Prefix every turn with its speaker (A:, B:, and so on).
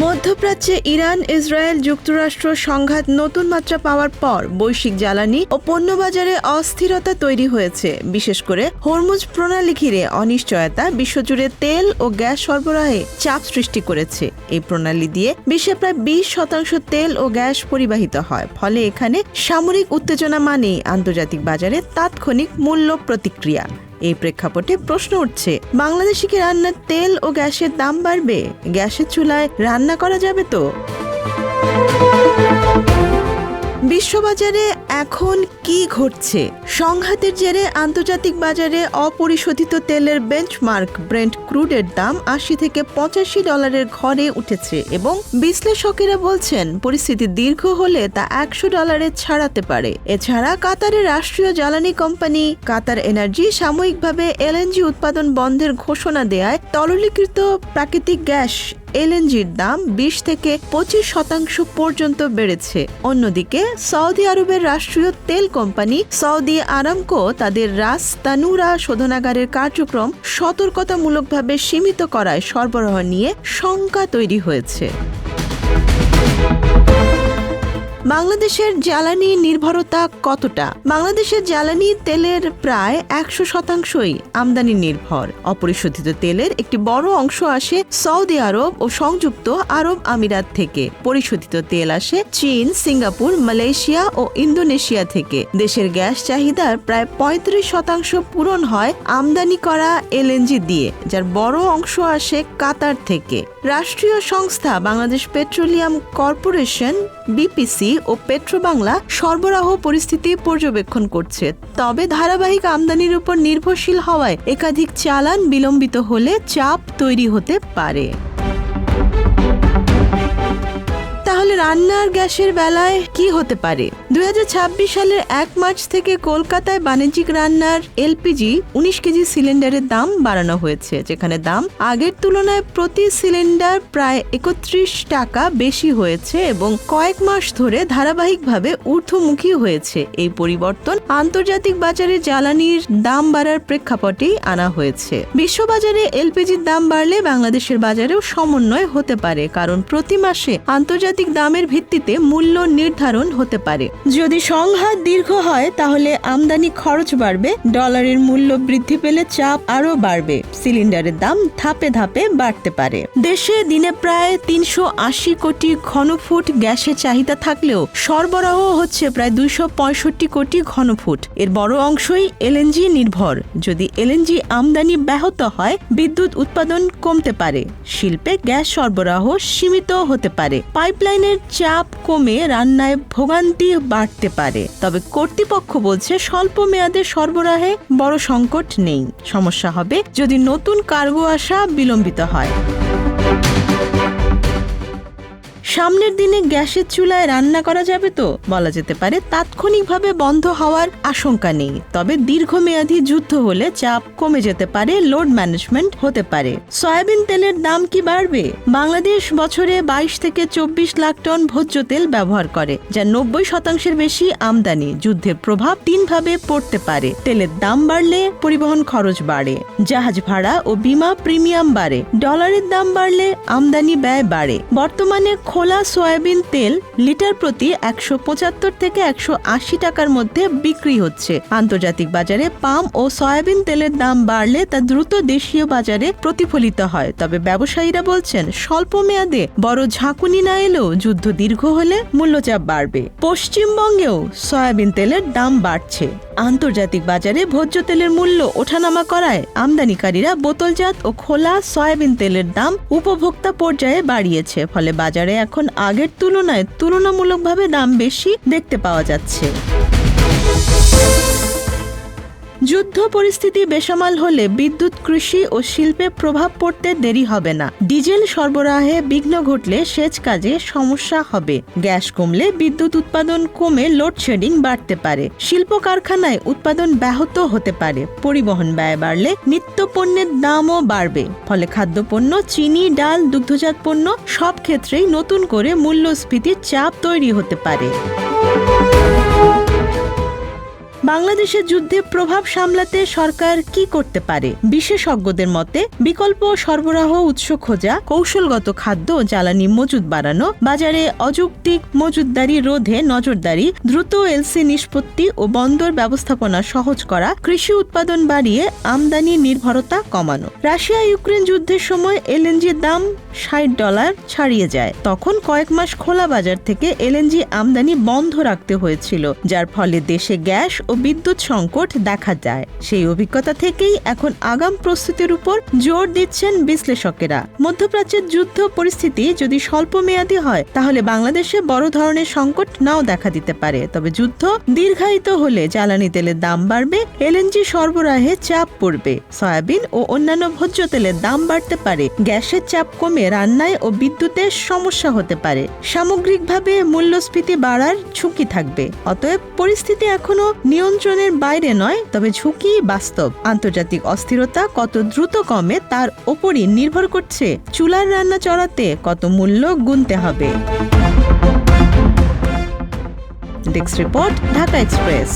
A: মধ্যপ্রাচ্যে Iran, Israel, যুক্তরাষ্ট্র সংঘাত নতুন মাত্রা পাওয়ার পর বৈশ্বিক জ্বালানি ও পণ্য বাজারে অস্থিরতা তৈরি হয়েছে। বিশেষ করে হরমুজ প্রণালী ঘিরে অনিশ্চয়তা বিশ্বজুড়ে তেল ও গ্যাস সরবরাহে চাপ সৃষ্টি করেছে। এই প্রণালী দিয়ে বিশ্বে প্রায় 20% তেল ও গ্যাস পরিবাহিত হয়। ফলে এখানে সামরিক উত্তেজনা মানেই আন্তর্জাতিক বাজারে তাৎক্ষণিক মূল্য প্রতিক্রিয়া। এই প্রেক্ষাপটে প্রশ্ন উঠছে, বাংলাদেশে কি রান্নার তেল ও গ্যাসের দাম বাড়বে? গ্যাসের চুলায় রান্না করা যাবে তো? বিশ্ববাজারে এখন কি ঘটছে? সংঘাতের জেরে আন্তর্জাতিক বাজারে অপরিশোধিত তেলের বেঞ্চমার্ক ব্রেন্ট ক্রুডের দাম $80 থেকে $85 ঘরে উঠেছে এবং বিশ্লেষকেরা বলছেন পরিস্থিতি দীর্ঘ হলে তা $100 ছাড়াতে পারে। এছাড়া কাতারের রাষ্ট্রীয় জ্বালানি কোম্পানি কাতার এনার্জি সাময়িকভাবে এলএনজি উৎপাদন বন্ধের ঘোষণা দেয়ায় তরলীকৃত প্রাকৃতিক গ্যাস এলএনজির দাম 20 থেকে 25% পর্যন্ত বেড়েছে। অন্যদিকে সৌদি আরবের রাষ্ট্রীয় তেল কোম্পানি সৌদি আরামকো তাদের রাস তানুরা শোধনাগারের কার্যক্রম সতর্কতামূলকভাবে সীমিত করায় সরবরাহ নিয়ে শঙ্কা তৈরি হয়েছে। বাংলাদেশের জ্বালানি নির্ভরতা কতটা? বাংলাদেশের জ্বালানি তেলের প্রায় 100%ই আমদানি নির্ভর। অপরিশোধিত তেলের একটি বড় অংশ আসে সৌদি আরব ও সংযুক্ত আরব আমিরাত থেকে। পরিশোধিত তেল আসে চীন, সিঙ্গাপুর, মালয়েশিয়া ও ইন্দোনেশিয়া থেকে। দেশের গ্যাস চাহিদার প্রায় 35% পূরণ হয় আমদানি করা এলএনজি দিয়ে, যার বড় অংশ আসে কাতার থেকে। রাষ্ট্রীয় সংস্থা বাংলাদেশ পেট্রোলিয়াম কর্পোরেশন বিপিসি ও পেট্রোবাংলা সরবরাহ পরিস্থিতি পর্যবেক্ষণ করছে। তবে ধারাবাহিক আমদানির উপর নির্ভরশীল হওয়ায় একাধিক চালান বিলম্বিত হলে চাপ তৈরি হতে পারে। তাহলে রান্নার গ্যাসের বেলায় কি হতে পারে? 2026 সালের 1 মার্চ থেকে কলকাতায় বাণিজ্যিক রান্নার এলপিজি 19 কেজি সিলিন্ডারের দাম বাড়ানো হয়েছে, যেখানে দাম আগের তুলনায় প্রতি সিলিন্ডার প্রায় 31 টাকা বেশি হয়েছে এবং কয়েক মাস ধরে ধারাবাহিকভাবে ঊর্ধ্বমুখী হয়েছে। এই পরিবর্তন আন্তর্জাতিক বাজারে জ্বালানির দাম বাড়ার প্রেক্ষাপটেই আনা হয়েছে। বিশ্ববাজারে এলপিজির দাম বাড়লে বাংলাদেশের বাজারেও সমন্বয় হতে পারে, কারণ প্রতি মাসে আন্তর্জাতিক দামের ভিত্তিতে মূল্য নির্ধারণ হতে পারে। যদি সংঘাত দীর্ঘ হয় তাহলে আমদানি খরচ বাড়বে, ডলারের মূল্য বৃদ্ধি পেলে চাপ আরও বাড়বে, সিলিন্ডারের দাম ধাপে ধাপে বাড়তে পারে। দেশে দিনে প্রায় 380 কোটি ঘনফুট গ্যাসের চাহিদা থাকলেও সরবরাহ হচ্ছে প্রায় 265 কোটি ঘনফুট। এর বড় অংশই এলএনজি নির্ভর। যদি এলএনজি আমদানি ব্যাহত হয়, বিদ্যুৎ উৎপাদন কমতে পারে, শিল্পে গ্যাস সরবরাহ সীমিত হতে পারে, পাইপলাইনের চাপ কমে রান্নায় ভোগান্তি বাড়তে পারে। তবে কর্তৃপক্ষ বলছে স্বল্প মেয়াদে সরবরাহে বড় সংকট নেই। সমস্যা হবে যদি নতুন কার্গো আসা বিলম্বিত হয়। সামনের দিনে গ্যাসের চুলায় রান্না করা যাবে তো? বলা যেতে পারে তাৎক্ষণিকভাবে বন্ধ হওয়ার আশঙ্কা নেই, তবে দীর্ঘমেয়াদী যুদ্ধ হলে চাপ কমে যেতে পারে, লোড ম্যানেজমেন্ট হতে পারে। সয়াবিন তেলের দাম কি বাড়বে? বাংলাদেশ বছরে 22 থেকে 24 লাখ টন ভোজ্য তেল ব্যবহার করে, যা 90% বেশি আমদানি। যুদ্ধের প্রভাব 3 ভাবে পড়তে পারে। তেলের দাম বাড়লে পরিবহন খরচ বাড়ে, জাহাজ ভাড়া ও বীমা প্রিমিয়াম বাড়ে, ডলারের দাম বাড়লে আমদানি ব্যয় বাড়ে। বর্তমানে খোলা সয়াবিন তেল লিটার প্রতি 175 থেকে 180 টাকার মধ্যে বিক্রি হচ্ছে। আন্তর্জাতিক বাজারে পাম ও সয়াবিন তেলের দাম বাড়লে তা দ্রুত দেশীয় বাজারে প্রতিফলিত হয়। তবে ব্যবসায়ীরা বলছেন স্বল্প মেয়াদে বড় ঝাঁকুনি না এলেও যুদ্ধ দীর্ঘ হলে মূল্যচাপ বাড়বে। পশ্চিমবঙ্গেও সয়াবিন তেলের দাম বাড়ছে। আন্তর্জাতিক বাজারে ভোজ্য তেলের মূল্য ওঠানামা করায় আমদানিকারীরা বোতলজাত ও খোলা সয়াবিন তেলের দাম উপভোক্তা পর্যায়ে বাড়িয়েছে। ফলে বাজারে এখন আগের তুলনায় তুলনামূলকভাবে দাম বেশি দেখতে পাওয়া যাচ্ছে। যুদ্ধ পরিস্থিতি বেসামাল হলে বিদ্যুৎ, কৃষি ও শিল্পে প্রভাব পড়তে দেরি হবে না। ডিজেল সরবরাহে বিঘ্ন ঘটলে সেচ কাজে সমস্যা হবে। গ্যাস কমলে বিদ্যুৎ উৎপাদন কমে লোডশেডিং বাড়তে পারে। শিল্প কারখানায় উৎপাদন ব্যাহত হতে পারে। পরিবহন ব্যয় বাড়লে নিত্য পণ্যের দামও বাড়বে। ফলে খাদ্যপণ্য, চিনি, ডাল, দুগ্ধজাত পণ্য সব ক্ষেত্রেই নতুন করে মূল্যস্ফীতির চাপ তৈরি হতে পারে। বাংলাদেশের যুদ্ধে প্রভাব সামলাতে সরকার কি করতে পারে? বিশেষজ্ঞদের মতে বিকল্প সরবরাহ উৎস খোঁজা, কৌশলগত খাদ্য ও জ্বালানি মজুদ বাড়ানো, বাজারে অযৌক্তিক মজুদদারি রোধে নজরদারি, দ্রুত এলসি নিষ্পত্তি ও বন্দর ব্যবস্থাপনা সহজ করা, কৃষি উৎপাদন বাড়িয়ে আমদানি নির্ভরতা কমানো। রাশিয়া ইউক্রেন যুদ্ধের সময় এলএনজির দাম $60 ছাড়িয়ে যায়। তখন কয়েক মাস খোলা বাজার থেকে এলএনজি আমদানি বন্ধ রাখতে হয়েছিল, যার ফলে দেশে গ্যাস ও বিদ্যুৎ সংকট দেখা যায়। সেই অভিজ্ঞতা থেকেই এখন আগাম প্রস্তুতির উপর জোর দিচ্ছেন বিশ্লেষকেরা। মধ্যপ্রাচ্যের যুদ্ধ পরিস্থিতি যদি স্বল্প মেয়াদী হয় তাহলে বাংলাদেশে বড় ধরনের সংকট নাও দেখা দিতে পারে। তবে যুদ্ধ দীর্ঘায়িত হলে জ্বালানি তেলের দাম বাড়বে, এলএনজি সরবরাহে চাপ পড়বে, সয়াবিন ও অন্যান্য ভোজ্য তেলের দাম বাড়তে পারে, গ্যাসের চাপ কমে রান্নায় ও বিদ্যুতে সমস্যা হতে পারে। সামগ্রিকভাবে মূল্যস্ফীতি বাড়ার ঝুঁকি থাকবে। অতএব পরিস্থিতি এখনো নিয়ন্ত্রণের বাইরে নয়, তবে ঝুঁকি বাস্তব। আন্তর্জাতিক অস্থিরতা কত দ্রুত কমে তার ওপরই নির্ভর করছে চুলার রান্না চড়াতে কত মূল্য গুনতে হবে। Desk report, Dhaka express.